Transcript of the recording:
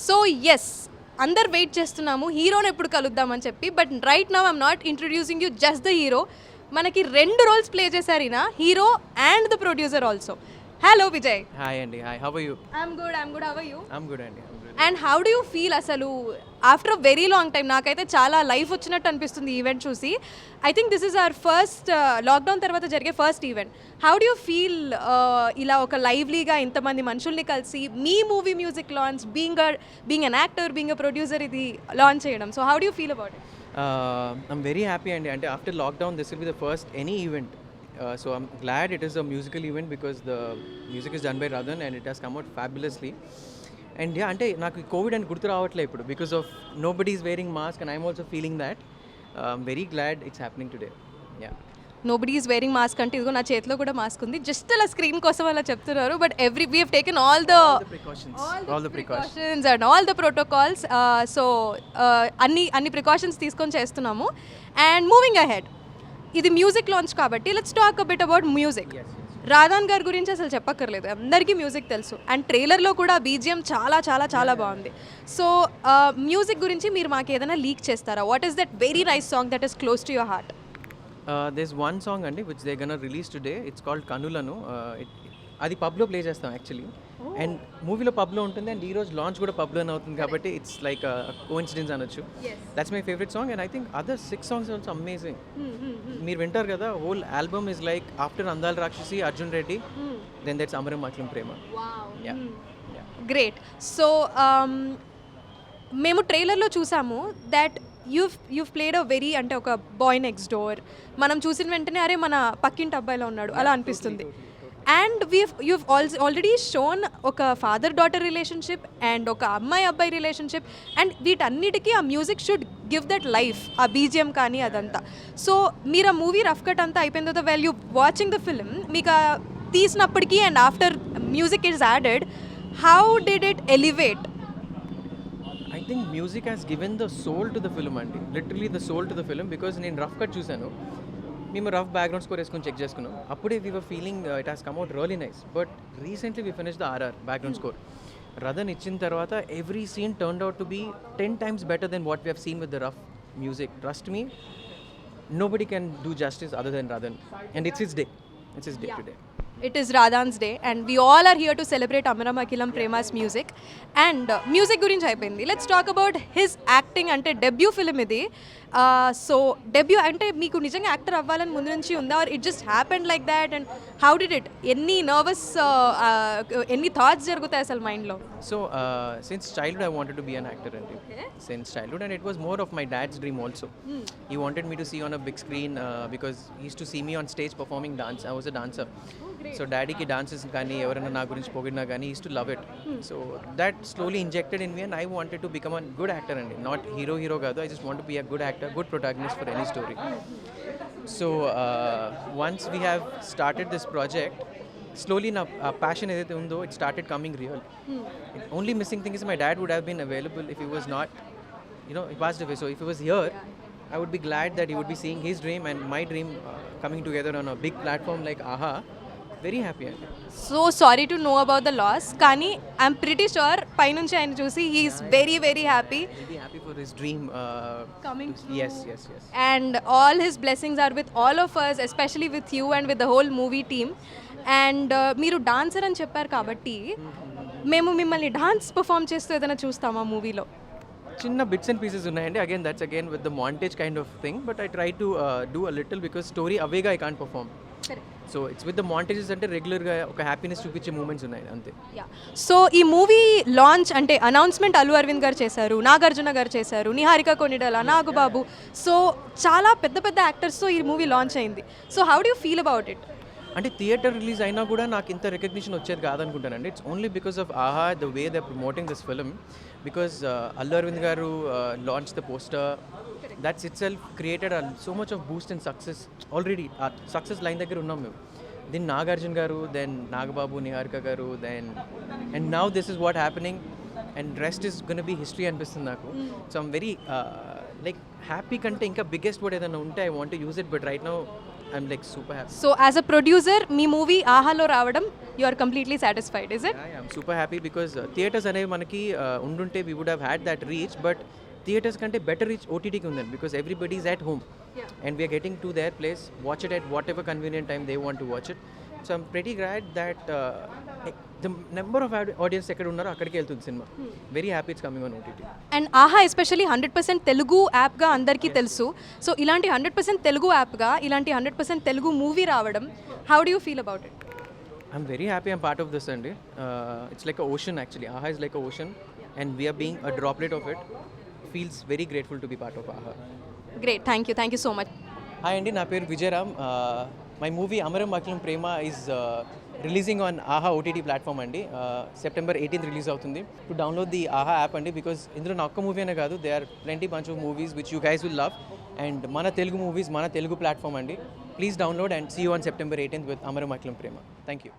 So yes అందరు wait చేస్తున్నాము హీరోని ఎప్పుడు కలుద్దామని చెప్పి. But right now I'm not introducing you just the hero. మనకి 2 రోల్స్ ప్లే చేశారు ఈయన, hero and the producer also. Hello Vijay. Hi అండి. Hi, how are you? I'm good. How are you? I'm good అండి. And how do you feel అసలు after very long time? నాకైతే చాలా life వచ్చినట్టు అనిపిస్తుంది ఈవెంట్ చూసి. I think this is our first lockdown తర్వాత జరిగే first event. How do you feel ఇలా ఒక లైవ్లీగా ఇంతమంది మనుషుల్ని కలిసి మీ movie music launch, being an actor, being a producer, ఇది లాంచ్ చేయడం? So how do you feel about it? I'm very happy అండి. అంటే after lockdown this will be the first any event. So I'm glad it is a musical event because the music is done by Radhan and it has come out fabulously. And yeah, అంటే నాకు Covid అని గుర్తు రావట్లే ఇప్పుడు because of nobody is wearing mask and I'm also feeling that. I'm very glad it's happening today. Yeah, nobody is wearing mask అంటే ఇదిగో నా చేతిలో కూడా మాస్క్ ఉంది. జస్ట్ అలా స్క్రీన్ కోసం అలా చెప్తున్నారు. But we have taken all the precautions and all the protocols. So అన్ని ప్రికాషన్స్ తీసుకొని చేస్తున్నాము. అండ్ మూవింగ్ అహెడ్, ఇది మ్యూజిక్ లాంచ్ కాబట్టి let's talk a bit about music. Radhan గారి గురించి అసలు చెప్పక్కర్లేదు, అందరికీ మ్యూజిక్ తెలుసు. అండ్ ట్రైలర్లో కూడా బీజిఎం చాలా చాలా చాలా బాగుంది. సో మ్యూజిక్ గురించి మీరు మాకు ఏదైనా లీక్ చేస్తారా? What is that very nice song that is close to your heart? there's one song అండి which they're gonna release today. It's called కనులను. అది పబ్లో ప్లే చేస్తాం యాక్చువల్లీ. అండ్ మూవీలో పబ్లో ఉంటుంది అండ్ ఈ రోజు లాంచ్ కూడా పబ్లోనే అవుతుంది కాబట్టి ఇట్స్ లైక్ కోఇన్సిడెన్స్ అనొచ్చు. That's my favourite song and I think other 6 songs also amazing. మీరు వింటారు కదా, whole album is like after Andala Rakshasi, Arjun Reddy, then that's Amaram Akhilam Prema. Great. So మేము ట్రైలర్లో చూసాము that you've played a very అంటే ఒక బాయ్ నెక్స్ట్ డోర్. మనం చూసిన వెంటనే అరే మన పక్కింటి అబ్బాయిలో ఉన్నాడు అలా అనిపిస్తుంది. అండ్ you've ఆల్రెడీ షోన్ ఒక ఫాదర్ డాటర్ రిలేషన్షిప్ అండ్ ఒక అమ్మాయి అబ్బాయి రిలేషన్షిప్. అండ్ వీటన్నిటికీ ఆ music should give that life, ఆ బీజిఎం కానీ అదంతా. సో మీరు ఆ మూవీ రఫ్ కట్ అంతా అయిపోయిన తర్వాత well you watching the film, మీకు తీసినప్పటికీ and after music is added, how did it elevate? I think music has given the soul to the film అండి, literally the soul to the film. Because నేను rough cut చూశాను, మేము rough background score వేసుకొని check చేసుకున్నాం. అప్పుడే we were feeling it has come out really nice. But recently we finish the RR background score. Rathan ఇచ్చిన తర్వాత every scene turned out to be 10 times better then what we have seen with the rough music. Trust me, nobody can do justice other than Radhan. And it's his day. It's his day today. It is Radhan's day and we all are here to celebrate Amaram Akhilam Prema's music. And music గురించి అయిపోయింది, let's talk about his acting. అంటే debut film ఇది. So debut అంటే మీకు నిజంగా actor అవ్వాలని ముందు నుంచి ఉందా, or it just happened like that? And how did it? ఎన్ని నర్వస్, ఎన్ని థాట్స్ జరుగుతాయి అసలు మైండ్లో? So since childhood I wanted to be an actor and since childhood, and it was more of my dad's dream also. He wanted me to see on a big screen because he used to see me on stage performing dance. I was a dancer. So daddy ki dances కానీ ఎవరైనా నా గురించి పొగిడినా కానీ he used to love it. So that slowly injected in me and I wanted to become a good actor and not hero కాదు. I just want to be a good actor, good protagonist for any story. So once we have started this project, slowly na passion ఏదైతే ఉందో it started coming real. Only missing thing is my dad would have been available if he was not, he passed away. So if he was here, I would be glad that he would be seeing his dream and my dream coming together on a big platform like AHA. Very happy. So sorry to know about the loss, కానీ I'm pretty sure పైనుంచి ఆయన చూసి he's very very happy. He'll be happy for his dream coming true. Yes. And all his blessings are with all of us, especially with you and with the whole movie team. And మీరు dancer అని చెప్పారు కాబట్టి మేము మిమ్మల్ని dance perform చేస్తూ ఏదైనా చూస్తామా మూవీలో? చిన్న బిట్స్ అండ్ పీసెస్ ఉన్నాయండి. Again that's again with the montage kind of thing, but I try to do a little because story అవేగా I can't perform. So it's with the montages, అంటే రెగ్యులర్గా ఒక హ్యాపీనెస్ చూపించే మూమెంట్స్ ఉన్నాయి అంతే. So ఈ movie launch అంటే announcement Allu Aravind గారు చేశారు, నాగార్జున గారు చేశారు, నిహారిక కొనిడల, నాగబాబు. సో చాలా పెద్ద పెద్ద యాక్టర్స్తో ఈ మూవీ లాంచ్ అయింది. So how do you feel about it? అంటే థియేటర్ రిలీజ్ అయినా కూడా నాకు ఇంత రికగ్నిషన్ వచ్చేది కాదనుకుంటానండి. It's only because of Aha, the way they promoting this film. Because Allu Aravind గారు launch the poster, that's itself created so much of boost and success. Already ఆ success line దగ్గర ఉన్నాం మేము. దెన్ నాగార్జున గారు, then Nagababu, Niharika garu, then and now this is what happening and rest is gonna be history అనిపిస్తుంది నాకు. So I'm very like happy కంటే ఇంకా biggest word ఏదైనా ఉంటే I want to use it, but right now I'm like super happy. So as a producer మీ movie ఆహాలో రావడం you are completely satisfied is it? Yeah, I'm super happy because theatres అనేవి మనకి ఉండుంటే we would have had that reach, but theatres కంటే better reach OTTకి ఉందండి because everybody is at home. And we are getting to their place, watch it at whatever convenient time they want to watch it. So I'm pretty glad that the number of audience ఎక్కడ ఉన్నారో అక్కడికి వెళ్తుంది cinema. Very happy it's coming on OTT. And ఆహా especially 100% Telugu యాప్గా అందరికీ తెలుసు. So ఇలాంటి 100% తెలుగు యాప్గా ఇలాంటి 100% Telugu movie రావడం how do you feel about it? I'm very happy I'm part of this అండి. It's like a ocean actually. AHA is like a ocean and we are being a droplet of it. Feels very grateful to be part of AHA. Great, thank you so much. Hi అండి, నా పేరు Vijayaram. My movie Amaram Akhilam Prema is releasing on Aha OTT platform అండి. September 18th release అవుతుంది. To download the Aha app అండి because ఇందులో నా ఒక్క movie అనే కాదు, they are plenty bunch of movies which you guys will love. And మన తెలుగు మూవీస్ మన తెలుగు ప్లాట్ఫామ్ అండి. Please download and see you on September 18th with Amaram Akhilam Prema. Thank you.